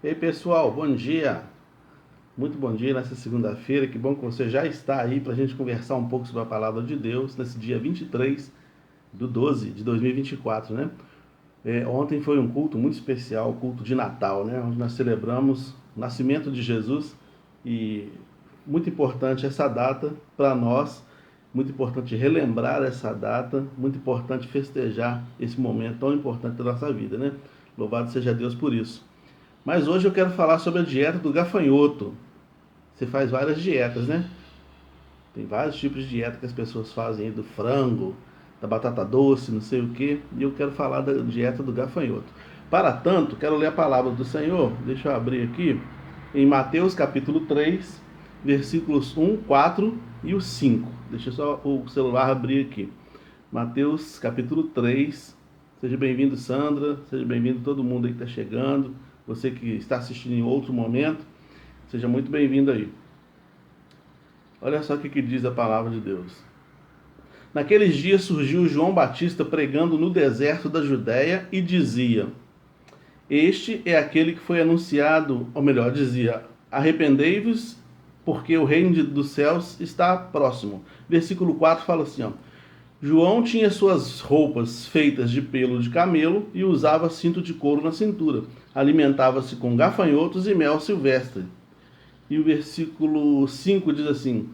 E aí pessoal, bom dia, muito bom dia nessa segunda-feira, que bom que você já está aí para a gente conversar um pouco sobre a Palavra de Deus, nesse dia 23/12/2024, né? Ontem foi um culto muito especial, o culto de Natal, né? Onde nós celebramos o nascimento de Jesus e muito importante essa data para nós, muito importante relembrar essa data, muito importante festejar esse momento tão importante da nossa vida, né? Louvado seja Deus por isso. Mas hoje eu quero falar sobre a dieta do gafanhoto. Você faz várias dietas, né? Tem vários tipos de dieta que as pessoas fazem aí, do frango, da batata doce, não sei o que. E eu quero falar da dieta do gafanhoto. Para tanto, quero ler a palavra do Senhor. Deixa eu abrir aqui. Em Mateus capítulo 3, versículos 1, 4 e o 5. Deixa só o celular abrir aqui. Mateus capítulo 3. Seja bem-vindo, Sandra. Seja bem-vindo todo mundo aí que está chegando. Você que está assistindo em outro momento, seja muito bem-vindo aí. Olha só o que diz a palavra de Deus. Naqueles dias surgiu João Batista pregando no deserto da Judéia e dizia: Este é aquele que foi anunciado, ou melhor, dizia: Arrependei-vos, porque o reino dos céus está próximo. Versículo 4 fala assim, ó. João tinha suas roupas feitas de pelo de camelo e usava cinto de couro na cintura. Alimentava-se com gafanhotos e mel silvestre. E o versículo 5 diz assim: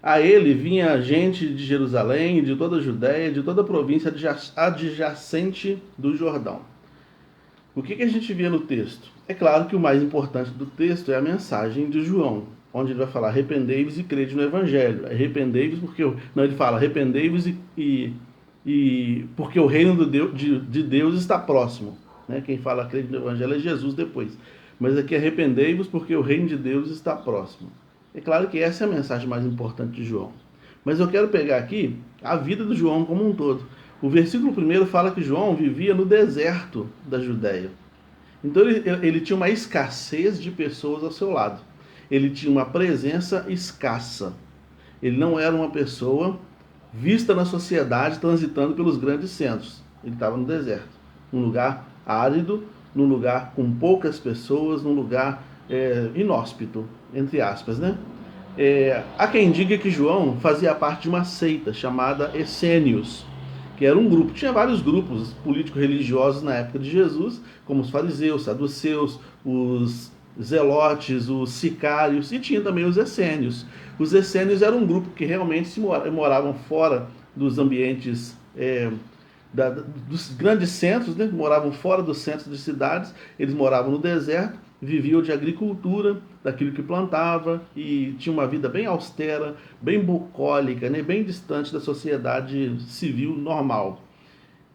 A ele vinha gente de Jerusalém, de toda a Judéia, de toda a província adjacente do Jordão. O que a gente vê no texto? É claro que o mais importante do texto é a mensagem de João, onde ele vai falar: arrependei-vos e crede no Evangelho. Arrependei-vos porque... Não, ele fala: arrependei-vos e porque o reino de Deus está próximo. Né? Quem fala crede no Evangelho é Jesus depois. Mas aqui: arrependei-vos porque o reino de Deus está próximo. É claro que essa é a mensagem mais importante de João. Mas eu quero pegar aqui a vida de João como um todo. O versículo 1 fala que João vivia no deserto da Judéia. Então ele tinha uma escassez de pessoas ao seu lado. Ele tinha uma presença escassa. Ele não era uma pessoa vista na sociedade transitando pelos grandes centros. Ele estava no deserto, num lugar árido, num lugar com poucas pessoas, num lugar inóspito, entre aspas, né? Há quem diga que João fazia parte de uma seita chamada Essênios, que era um grupo. Tinha vários grupos político-religiosos na época de Jesus, como os fariseus, saduceus, os zelotes, os sicários, e tinha também os essênios. Os essênios eram um grupo que realmente moravam fora dos ambientes dos grandes centros, né? Moravam fora dos centros de cidades, eles moravam no deserto, viviam de agricultura, daquilo que plantava, e tinha uma vida bem austera, bem bucólica, né? Bem distante da sociedade civil normal.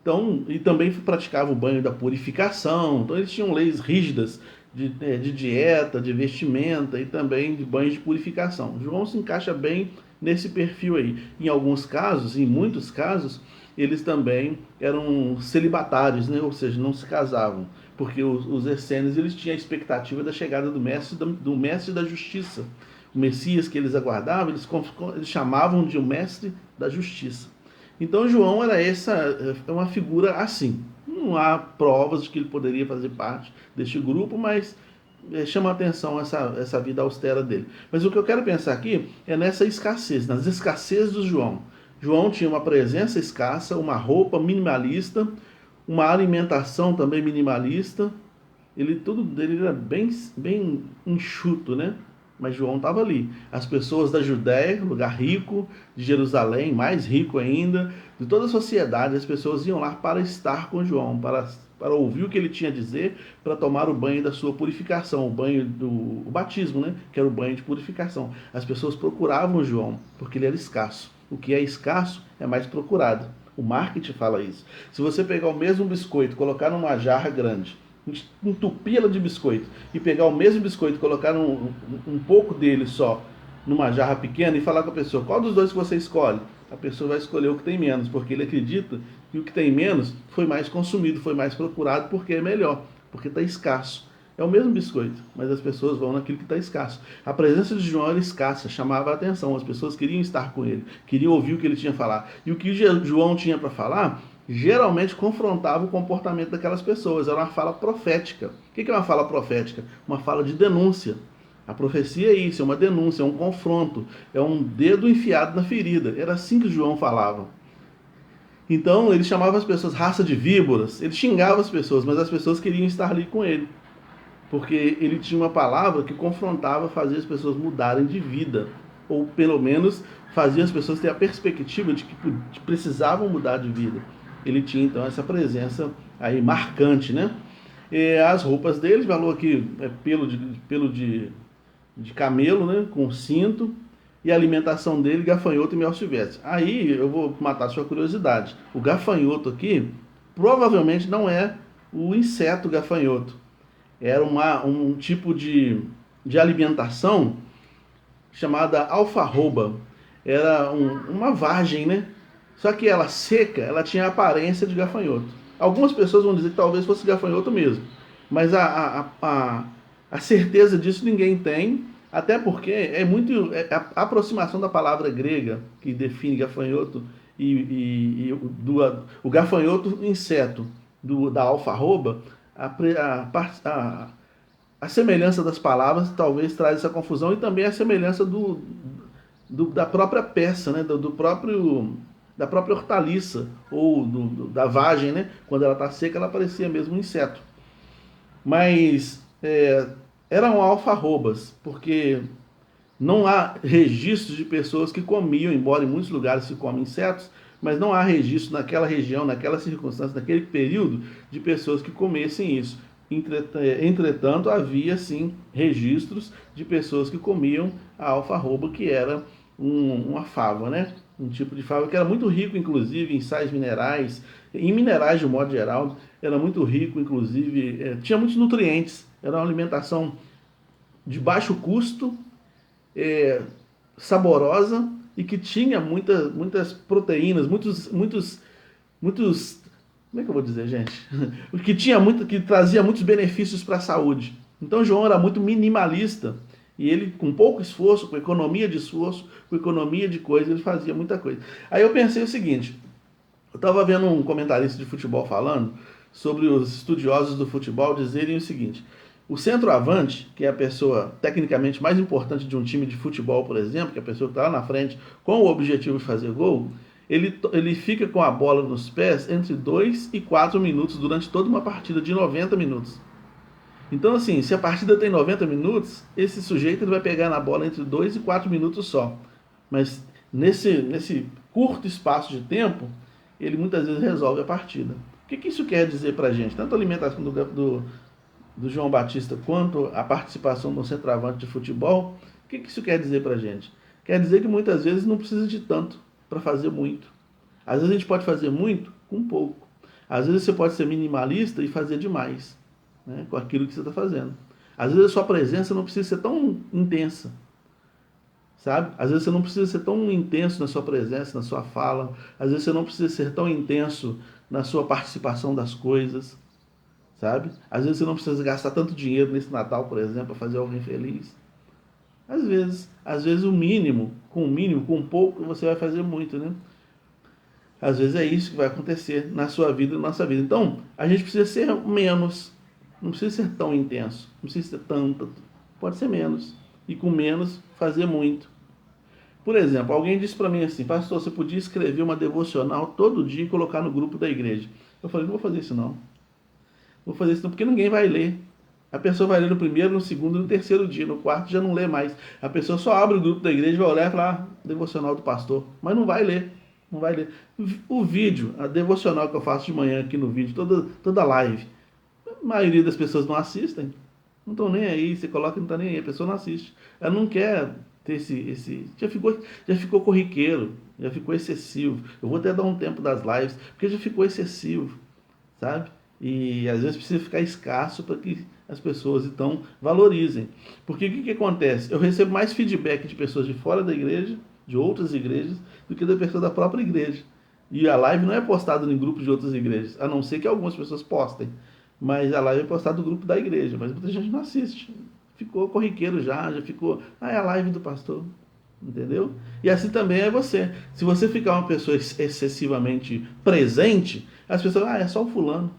Então, e também praticava o banho da purificação. Então eles tinham leis rígidas de dieta, de vestimenta e também de banhos de purificação. João se encaixa bem nesse perfil aí. Em alguns casos, em muitos casos, eles também eram celibatários, né? Ou seja, não se casavam, porque os essênios eles tinham a expectativa da chegada do mestre da justiça. O Messias que eles aguardavam, eles chamavam de o mestre da justiça. Então João era uma figura assim. Não há provas de que ele poderia fazer parte deste grupo, mas chama a atenção essa vida austera dele. Mas o que eu quero pensar aqui é nessa escassez, nas escassez do João. João tinha uma presença escassa, uma roupa minimalista, uma alimentação também minimalista. Tudo dele era bem enxuto, né? Mas João estava ali. As pessoas da Judéia, lugar rico, de Jerusalém, mais rico ainda, de toda a sociedade, as pessoas iam lá para estar com João, para ouvir o que ele tinha a dizer, para tomar o banho da sua purificação, o batismo, né? Que era o banho de purificação. As pessoas procuravam João, porque ele era escasso. O que é escasso é mais procurado. O marketing fala isso. Se você pegar o mesmo biscoito, colocar numa jarra grande, entupi-la de biscoito e pegar o mesmo biscoito e colocar um pouco dele só numa jarra pequena e falar com a pessoa: qual dos dois que você escolhe? A pessoa vai escolher o que tem menos, porque ele acredita que o que tem menos foi mais consumido, foi mais procurado, porque é melhor, porque está escasso. É o mesmo biscoito, mas as pessoas vão naquilo que está escasso. A presença de João era escassa, chamava a atenção. As pessoas queriam estar com ele, queriam ouvir o que ele tinha a falar. E o que João tinha para falar geralmente confrontava o comportamento daquelas pessoas. Era uma fala profética. O que é uma fala profética? Uma fala de denúncia. A profecia é isso, é uma denúncia, é um confronto, é um dedo enfiado na ferida. Era assim que João falava. Então ele chamava as pessoas raça de víboras, ele xingava as pessoas, mas as pessoas queriam estar ali com ele. Porque ele tinha uma palavra que confrontava, fazia as pessoas mudarem de vida. Ou pelo menos fazia as pessoas ter a perspectiva de que precisavam mudar de vida. Ele tinha então essa presença aí marcante, né? E as roupas dele, falou aqui, é pelo de camelo, né? Com cinto. E a alimentação dele, gafanhoto e mel silvestre. Aí eu vou matar a sua curiosidade. O gafanhoto aqui provavelmente não é o inseto gafanhoto. Era um tipo de alimentação chamada alfarroba. Era uma vagem, né? Só que ela seca, ela tinha a aparência de gafanhoto. Algumas pessoas vão dizer que talvez fosse gafanhoto mesmo. Mas a certeza disso ninguém tem. Até porque a aproximação da palavra grega que define gafanhoto o gafanhoto inseto da alfarroba, a semelhança das palavras talvez traz essa confusão e também a semelhança da própria peça, né? Da própria hortaliça ou da vagem, né? Quando ela está seca, ela parecia mesmo um inseto. Mas eram alfarrobas, porque não há registros de pessoas que comiam, embora em muitos lugares se comem insetos, mas não há registro naquela região, naquela circunstância, naquele período, de pessoas que comessem isso. Entretanto, havia sim registros de pessoas que comiam a alfarroba, que era uma fava, né? Um tipo de fava que era muito rico, inclusive, em sais minerais, em minerais de um modo geral, era muito rico, inclusive, tinha muitos nutrientes, era uma alimentação de baixo custo, saborosa e que tinha muitas proteínas, muitos, como é que eu vou dizer, gente? Que trazia muitos benefícios para a saúde. Então João era muito minimalista e ele, com pouco esforço, com economia de esforço, com economia de coisa, ele fazia muita coisa. Aí eu pensei o seguinte, eu estava vendo um comentarista de futebol falando sobre os estudiosos do futebol dizerem o seguinte: o centroavante, que é a pessoa tecnicamente mais importante de um time de futebol, por exemplo, que é a pessoa que está lá na frente com o objetivo de fazer gol, ele fica com a bola nos pés entre 2 e 4 minutos durante toda uma partida de 90 minutos. Então, assim, se a partida tem 90 minutos, esse sujeito ele vai pegar na bola entre 2 e 4 minutos só. Mas nesse curto espaço de tempo, ele muitas vezes resolve a partida. O que isso quer dizer pra gente? Tanto a alimentação do João Batista quanto a participação do centroavante de futebol, o que isso quer dizer pra gente? Quer dizer que muitas vezes não precisa de tanto para fazer muito. Às vezes a gente pode fazer muito com pouco. Às vezes você pode ser minimalista e fazer demais, né, com aquilo que você está fazendo. Às vezes a sua presença não precisa ser tão intensa, sabe? Às vezes você não precisa ser tão intenso na sua presença, na sua fala. Às vezes você não precisa ser tão intenso na sua participação das coisas, sabe? Às vezes você não precisa gastar tanto dinheiro nesse Natal, por exemplo, para fazer alguém feliz. Às vezes com o mínimo, com pouco, você vai fazer muito, né? Às vezes é isso que vai acontecer na sua vida e na nossa vida. Então, a gente precisa ser menos, não precisa ser tão intenso, não precisa ser tanto, pode ser menos. E com menos, fazer muito. Por exemplo, alguém disse para mim assim: pastor, você podia escrever uma devocional todo dia e colocar no grupo da igreja. Eu falei: não vou fazer isso não. Não vou fazer isso não, porque ninguém vai ler. A pessoa vai ler no primeiro, no segundo, no terceiro dia, no quarto já não lê mais. A pessoa só abre o grupo da igreja, vai olhar e falar: devocional do pastor, mas não vai ler. Não vai ler. O vídeo, a devocional que eu faço de manhã aqui no vídeo, toda live, a maioria das pessoas não assistem. Não estão nem aí, você coloca e não está nem aí, a pessoa não assiste. Ela não quer ter esse já ficou corriqueiro, já ficou excessivo. Eu vou até dar um tempo das lives, porque já ficou excessivo, sabe? E às vezes precisa ficar escasso para que as pessoas então valorizem. Porque o que acontece? Eu recebo mais feedback de pessoas de fora da igreja, de outras igrejas, do que da pessoa da própria igreja. E a live não é postada em grupos de outras igrejas, a não ser que algumas pessoas postem. Mas a live é postada no grupo da igreja, mas muita gente não assiste. Ficou corriqueiro já ficou. Ah, é a live do pastor. entendeu? E assim também é você. Se você ficar uma pessoa excessivamente presente, as pessoas, é só o fulano.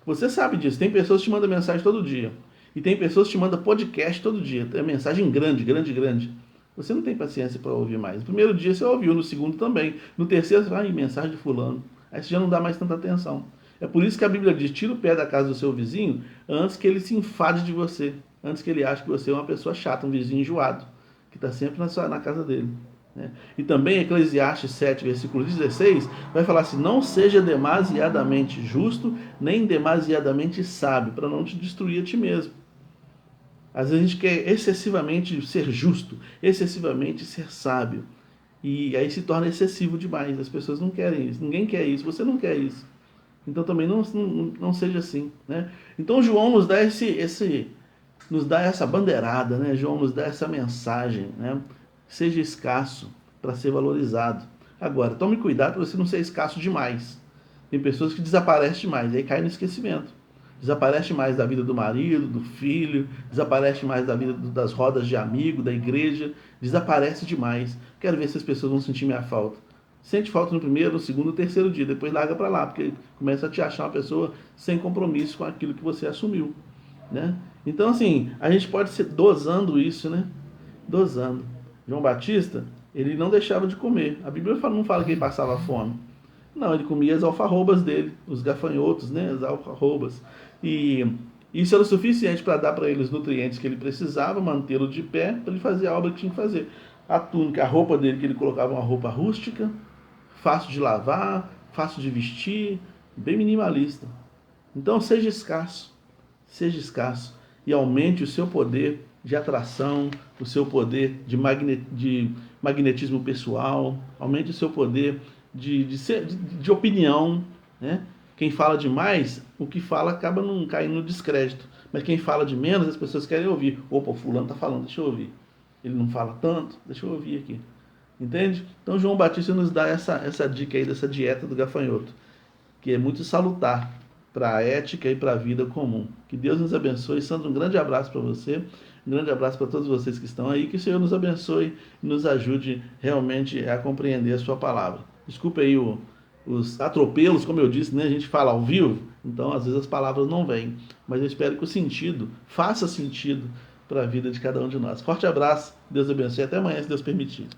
Você sabe disso. Tem pessoas que te mandam mensagem todo dia. E tem pessoas que te mandam podcast todo dia. É mensagem grande, grande, grande. Você não tem paciência para ouvir mais. No primeiro dia você ouviu, no segundo também. No terceiro você vai, mensagem de fulano. Aí você já não dá mais tanta atenção. É por isso que a Bíblia diz, tira o pé da casa do seu vizinho antes que ele se enfade de você. Antes que ele ache que você é uma pessoa chata, um vizinho enjoado, que está sempre na casa dele. Né? E também Eclesiastes 7, versículo 16, vai falar assim, não seja demasiadamente justo, nem demasiadamente sábio, para não te destruir a ti mesmo. Às vezes a gente quer excessivamente ser justo, excessivamente ser sábio. E aí se torna excessivo demais. As pessoas não querem isso, ninguém quer isso, você não quer isso. Então também não seja assim. Né? Então João nos dá nos dá essa bandeirada, né? João nos dá essa mensagem. Né? Seja escasso para ser valorizado. Agora, tome cuidado para você não ser escasso demais. Tem pessoas que desaparecem demais, aí cai no esquecimento. Desaparece mais da vida do marido, do filho, desaparece mais da vida das rodas de amigo, da igreja, desaparece demais. Quero ver se as pessoas vão sentir minha falta. Sente falta no primeiro, no segundo, no terceiro dia, depois larga para lá, porque começa a te achar uma pessoa sem compromisso com aquilo que você assumiu. Né? Então, assim, a gente pode ser dosando isso, né? Dosando. João Batista, ele não deixava de comer. A Bíblia não fala que ele passava fome. Não, ele comia as alfarrobas dele, os gafanhotos, né? As alfarrobas. E isso era o suficiente para dar para ele os nutrientes que ele precisava, mantê-lo de pé, para ele fazer a obra que tinha que fazer. A túnica, a roupa dele, que ele colocava uma roupa rústica, fácil de lavar, fácil de vestir, bem minimalista. Então seja escasso e aumente o seu poder de atração, o seu poder de magnetismo pessoal, aumente o seu poder de opinião. Né? Quem fala demais, o que fala acaba não caindo no descrédito. Mas quem fala de menos, as pessoas querem ouvir. Opa, o fulano está falando, deixa eu ouvir. Ele não fala tanto, deixa eu ouvir aqui. Entende? Então João Batista nos dá essa dica aí dessa dieta do gafanhoto, que é muito salutar para a ética e para a vida comum. Que Deus nos abençoe. Sandro, um grande abraço para você, um grande abraço para todos vocês que estão aí, que o Senhor nos abençoe e nos ajude realmente a compreender a sua palavra. Desculpe aí os atropelos, como eu disse, né? A gente fala ao vivo, então às vezes as palavras não vêm, mas eu espero que o sentido faça sentido para a vida de cada um de nós. Forte abraço, Deus abençoe, até amanhã, se Deus permitir.